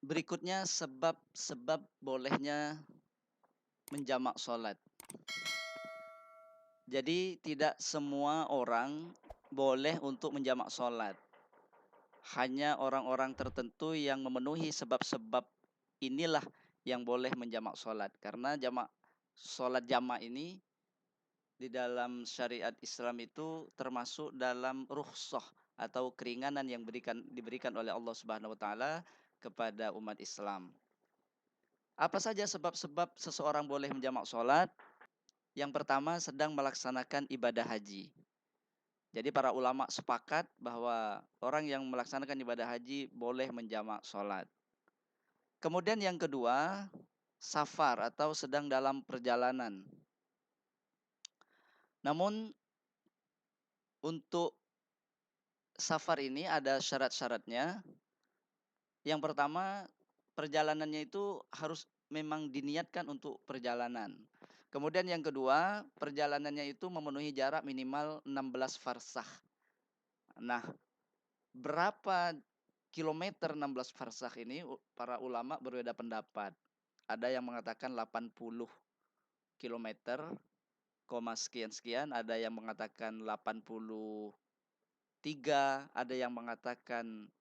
Berikutnya sebab-sebab bolehnya menjamak sholat. Jadi tidak semua orang boleh untuk menjamak sholat. Hanya orang-orang tertentu yang memenuhi sebab-sebab inilah yang boleh menjamak sholat. Karena sholat jamak ini di dalam syariat Islam itu termasuk dalam rukhsah atau keringanan yang diberikan oleh Allah Subhanahu wa taala kepada umat Islam. Apa saja sebab-sebab seseorang boleh menjamak sholat? Yang pertama, sedang melaksanakan ibadah haji. Jadi para ulama sepakat bahwa orang yang melaksanakan ibadah haji boleh menjamak sholat. Kemudian yang kedua, safar atau sedang dalam perjalanan. Namun untuk safar ini ada syarat-syaratnya. Yang pertama, perjalanannya itu harus memang diniatkan untuk perjalanan. Kemudian yang kedua, perjalanannya itu memenuhi jarak minimal 16 farsakh. Nah, berapa kilometer 16 farsakh ini para ulama berbeda pendapat. Ada yang mengatakan 80 kilometer, sekian-sekian, ada yang mengatakan 83, ada yang mengatakan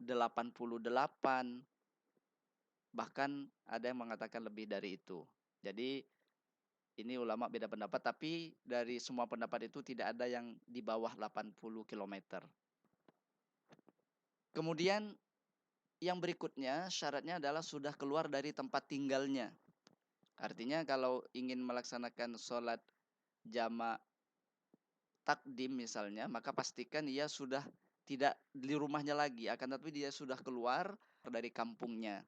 88, bahkan ada yang mengatakan lebih dari itu. Jadi ini ulama beda pendapat, tapi dari semua pendapat itu tidak ada yang di bawah 80 kilometer. Kemudian yang berikutnya syaratnya adalah sudah keluar dari tempat tinggalnya. Artinya kalau ingin melaksanakan sholat jamak takdim misalnya, maka pastikan ia sudah tidak di rumahnya lagi, akan tetapi dia sudah keluar dari kampungnya.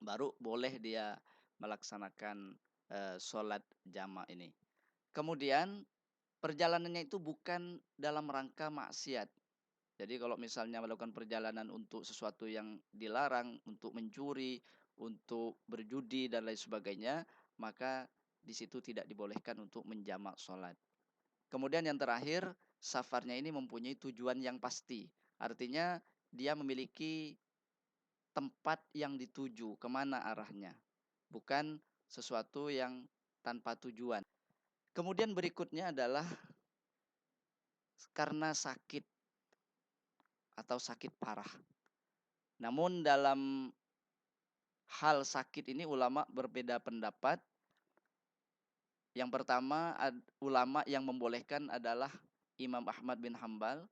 Baru boleh dia melaksanakan sholat jamak ini. Kemudian perjalanannya itu bukan dalam rangka maksiat. Jadi kalau misalnya melakukan perjalanan untuk sesuatu yang dilarang, untuk mencuri, untuk berjudi dan lain sebagainya, maka di situ tidak dibolehkan untuk menjamak sholat. Kemudian yang terakhir, safarnya ini mempunyai tujuan yang pasti. Artinya dia memiliki tempat yang dituju, kemana arahnya. Bukan sesuatu yang tanpa tujuan. Kemudian berikutnya adalah karena sakit atau sakit parah. Namun dalam hal sakit ini ulama berbeda pendapat. Yang pertama, ulama yang membolehkan adalah Imam Ahmad bin Hambal,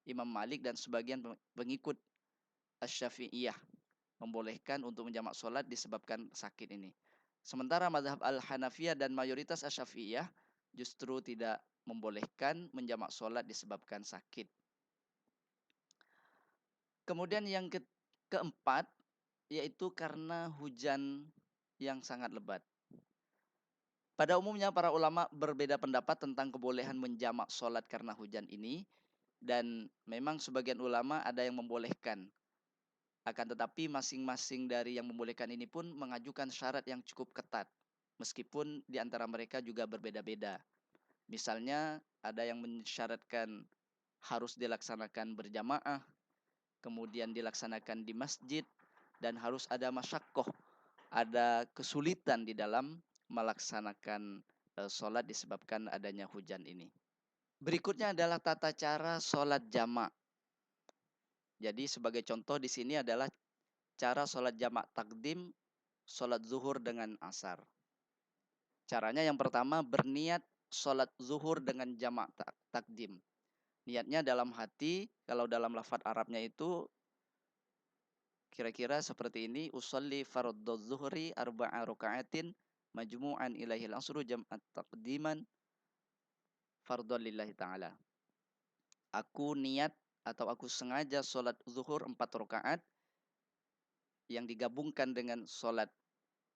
Imam Malik dan sebagian pengikut Asy-Syafi'iyah membolehkan untuk menjamak sholat disebabkan sakit ini. Sementara mazhab Al-Hanafiyah dan mayoritas Asy-Syafi'iyah justru tidak membolehkan menjamak sholat disebabkan sakit. Kemudian yang keempat, yaitu karena hujan yang sangat lebat. Pada umumnya para ulama berbeda pendapat tentang kebolehan menjamak sholat karena hujan ini. Dan memang sebagian ulama ada yang membolehkan. Akan tetapi masing-masing dari yang membolehkan ini pun mengajukan syarat yang cukup ketat. Meskipun di antara mereka juga berbeda-beda. Misalnya ada yang mensyaratkan harus dilaksanakan berjamaah, kemudian dilaksanakan di masjid, dan harus ada masyakoh, ada kesulitan di dalam melaksanakan sholat disebabkan adanya hujan ini. Berikutnya adalah tata cara sholat jamak. Jadi sebagai contoh di sini adalah cara sholat jamak takdim, sholat zuhur dengan asar. Caranya yang pertama berniat sholat zuhur dengan jamak takdim. Niatnya dalam hati, kalau dalam lafadz Arabnya itu kira-kira seperti ini, usolli fardhu zuhri arba'a raka'atin majmu'an ilaihil asru jam'at taqdiman fardhu lillahi ta'ala. Aku niat atau aku sengaja sholat zuhur 4 rakaat yang digabungkan dengan sholat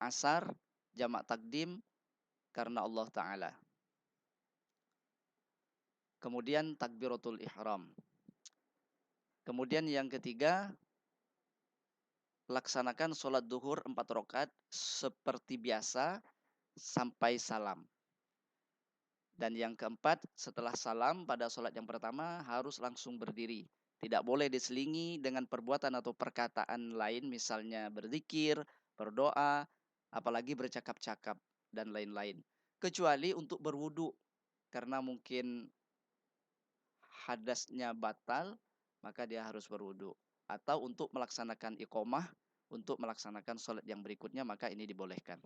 asar jamak takdim karena Allah Ta'ala. Kemudian takbiratul ihram. Kemudian yang ketiga, laksanakan sholat zuhur 4 rakaat seperti biasa sampai salam. Dan yang keempat, setelah salam pada sholat yang pertama harus langsung berdiri. Tidak boleh diselingi dengan perbuatan atau perkataan lain, misalnya berzikir, berdoa, apalagi bercakap-cakap dan lain-lain. Kecuali untuk berwudu, karena mungkin hadasnya batal, maka dia harus berwudu. Atau untuk melaksanakan iqomah, untuk melaksanakan sholat yang berikutnya, maka ini dibolehkan.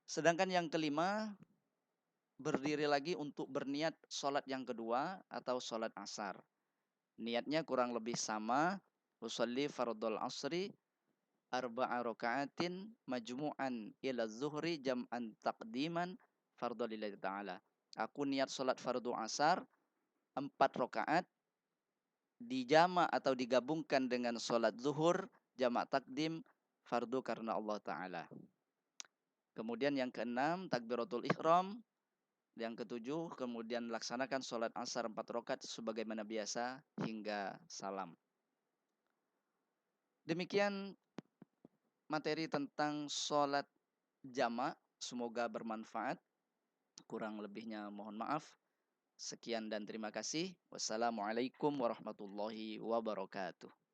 Sedangkan yang kelima, berdiri lagi untuk berniat sholat yang kedua atau sholat asar. Niatnya kurang lebih sama. Usolli fardul asri arba'a raka'atin majmu'an ila zuhri jam'an taqdiman fardhu lillahi ta'ala. Aku niat sholat fardu asar 4 rakaat dijama atau digabungkan dengan sholat zuhur jamak takdim fardu karena Allah Ta'ala. Kemudian yang keenam takbiratul ihram. Yang ketujuh kemudian laksanakan sholat asar 4 rakaat sebagaimana biasa hingga salam. Demikian materi tentang sholat jamak. Semoga bermanfaat. Kurang lebihnya mohon maaf. Sekian dan terima kasih. Wassalamualaikum warahmatullahi wabarakatuh.